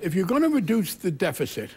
if you're going to reduce the deficit,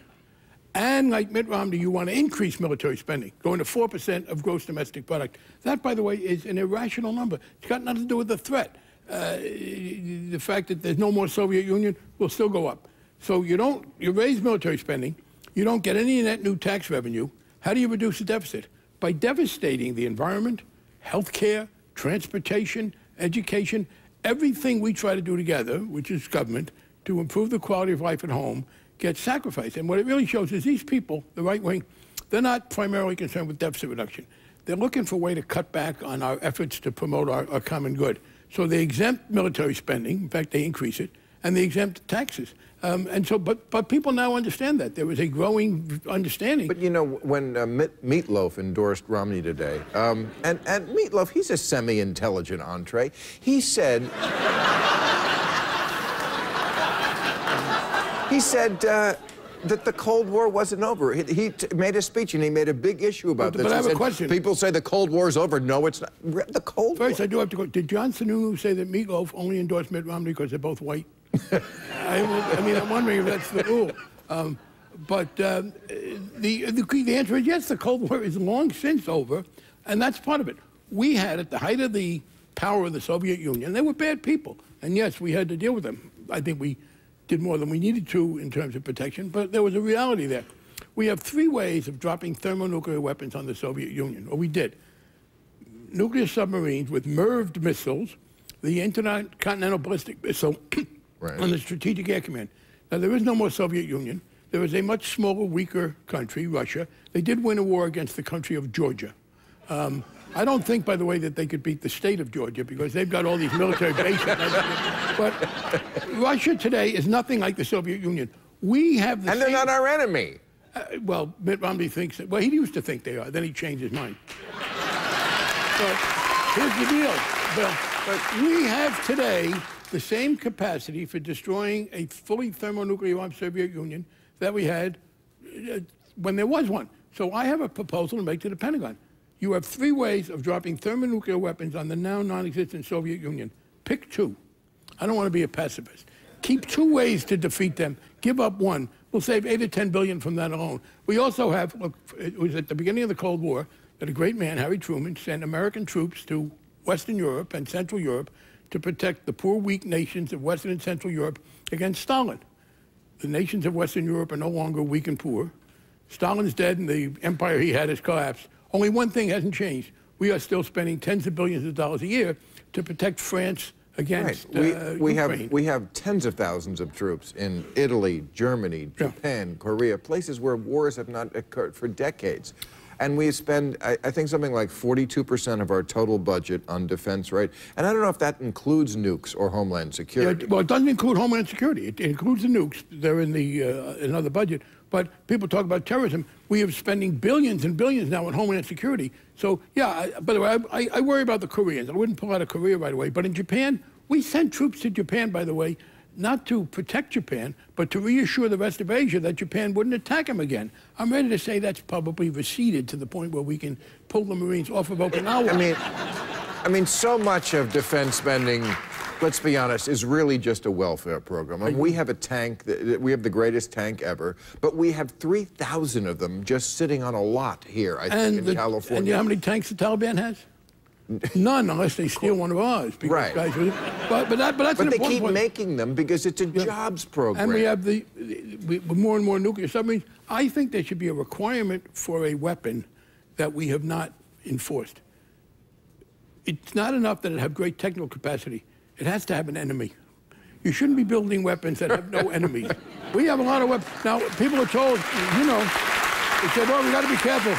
and like Mitt Romney, you want to increase military spending, going to 4% of gross domestic product. That, by the way, is an irrational number. It's got nothing to do with the threat. The fact that there's no more Soviet Union will still go up. So you raise military spending, you don't get any net new tax revenue. How do you reduce the deficit? By devastating the environment, healthcare, transportation, education, everything we try to do together, which is government, to improve the quality of life at home, gets sacrificed. And what it really shows is these people, the right wing, they're not primarily concerned with deficit reduction. They're looking for a way to cut back on our efforts to promote our common good. So they exempt military spending, in fact, they increase it, and they exempt taxes. But people now understand that. There was a growing understanding. But you know, when Meatloaf endorsed Romney today, and Meatloaf, he's a semi-intelligent entree, he said, that the Cold War wasn't over. He made a speech and he made a big issue about this. But I have a question. People say the Cold War's over. No, it's not. The Cold War. First, I do have to go. Did John Sununu say that Meatloaf only endorsed Mitt Romney because they're both white? I mean, I'm wondering if that's the rule. The answer is yes, the Cold War is long since over, and that's part of it. We had, at the height of the power of the Soviet Union, they were bad people, and yes, we had to deal with them. I think we did more than we needed to in terms of protection, but there was a reality there. We have 3 ways of dropping thermonuclear weapons on the Soviet Union, or we did. Nuclear submarines with MIRV missiles, the Intercontinental Ballistic Missile, right, and the Strategic Air Command. Now, there is no more Soviet Union. There is a much smaller, weaker country, Russia. They did win a war against the country of Georgia. I don't think, by the way, that they could beat the state of Georgia because they've got all these military bases. But Russia today is nothing like the Soviet Union. We have the And they're not our enemy. Well, Mitt Romney thinks that. Well, he used to think they are. Then he changed his mind. But here's the deal, Bill. But we have today the same capacity for destroying a fully thermonuclear armed Soviet Union that we had when there was one. So I have a proposal to make to the Pentagon. You have 3 ways of dropping thermonuclear weapons on the now non-existent Soviet Union. Pick 2. I don't want to be a pacifist. Keep 2 ways to defeat them. Give up 1. We'll save $8 or $10 billion from that alone. We also have, look, it was at the beginning of the Cold War that a great man, Harry Truman, sent American troops to Western Europe and Central Europe to protect the poor, weak nations of Western and Central Europe against Stalin. The nations of Western Europe are no longer weak and poor. Stalin's dead and the empire he had has collapsed. Only one thing hasn't changed. We are still spending tens of billions of dollars a year to protect France against Ukraine. We have tens of thousands of troops in Italy, Germany, Japan, Korea, places where wars have not occurred for decades. And we spend, I think, something like 42% of our total budget on defense, right? And I don't know if that includes nukes or Homeland Security. Yeah, well, it doesn't include Homeland Security. It includes the nukes. They're in the another budget. But people talk about terrorism. We are spending billions and billions now on Homeland Security. So, yeah, by the way, I worry about the Koreans. I wouldn't pull out of Korea right away. But in Japan, we sent troops to Japan, by the way, not to protect Japan, but to reassure the rest of Asia that Japan wouldn't attack them again. I'm ready to say that's probably receded to the point where we can pull the Marines off of Okinawa. I mean, so much of defense spending, let's be honest, is really just a welfare program. I mean, we have a tank, we have the greatest tank ever, but we have 3,000 of them just sitting on a lot here, I think, in California. And you know how many tanks the Taliban has? None, unless they steal one of ours. Right. Guys, but they keep making them because it's a jobs program. And we have more and more nuclear submarines. I think there should be a requirement for a weapon that we have not enforced. It's not enough that it have great technical capacity. It has to have an enemy. You shouldn't be building weapons that have no enemies. We have a lot of weapons. Now, people are told, you know, they said, well, we got to be careful.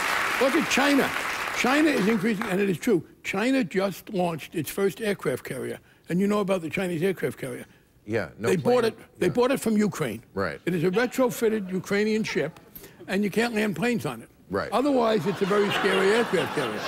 Look at China. China is increasing, and it is true. China just launched its first aircraft carrier. And you know about the Chinese aircraft carrier. Yeah, They bought it from Ukraine. Right. It is a retrofitted Ukrainian ship, and you can't land planes on it. Right. Otherwise, it's a very scary aircraft carrier.